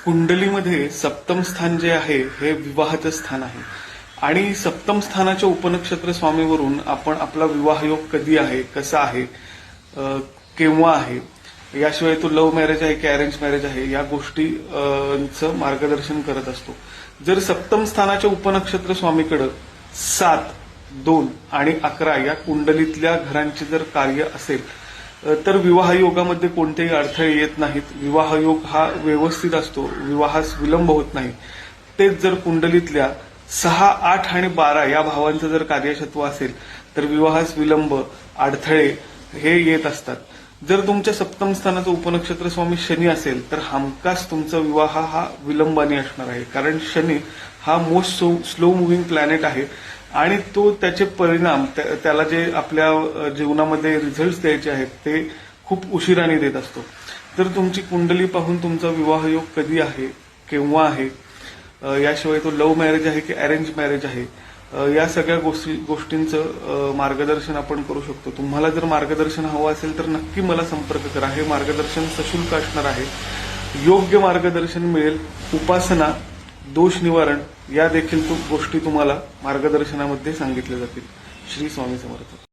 कुंडलीमध्ये सप्तम स्थान जे आहे हे विवाहाचं स्थान आहे आणि सप्तम स्थानाच्या उपनक्षत्र स्वामीवरून आपण आपला विवाह योग कधी आहे, कसा आहे, केव्हा आहे, याशिवाय तो लव्ह मॅरेज आहे की अरेंज मॅरेज आहे या गोष्टींचं मार्गदर्शन करत असतो. जर सप्तम स्थानाच्या उपनक्षत्र स्वामीकडे 7, 2 आणि 11 या कुंडलीतल्या घरांचे जर कार्य असेल तर विवाह योगामध्ये कोणतेही अडथळे येत नाहीत. विवाह योग हा व्यवस्थित असतो, विवाहास विलंब होत नाही. तेच जर कुंडलीतल्या 6, 8 आणि 12 या भावांचं जर कार्यक्षत्व असेल तर विवाहास विलंब, अडथळे हे येत असतात. जर तुमच्या सप्तम स्थानाचं उपनक्षत्र स्वामी शनी असेल तर हमखास तुमचा विवाह हा विलंबाने असणार आहे, कारण शनी हा मोस्ट स्लो मुव्हिंग प्लॅनेट आहे आणि तो त्याचे परिणाम त्याला जे आपल्या जीवनामध्ये रिझल्ट द्यायचे आहेत ते खूप उशिराने देत असतो. तर तुमची कुंडली पाहून तुमचा विवाह योग कधी आहे, केव्हा आहे, याशिवाय तो लव्ह मॅरेज आहे की अरेंज मॅरेज आहे, या सगळ्या गोष्टींचं मार्गदर्शन आपण करू शकतो. तुम्हाला जर मार्गदर्शन हवं असेल तर नक्की मला संपर्क करा. हे मार्गदर्शन सशुल्क असणार आहे. योग्य मार्गदर्शन मिळेल. उपासना, दोष निवारण या देखील गोष्टी तुम्हाला मार्गदर्शनामध्ये सांगितल्या जातील. श्री स्वामी समर्थ.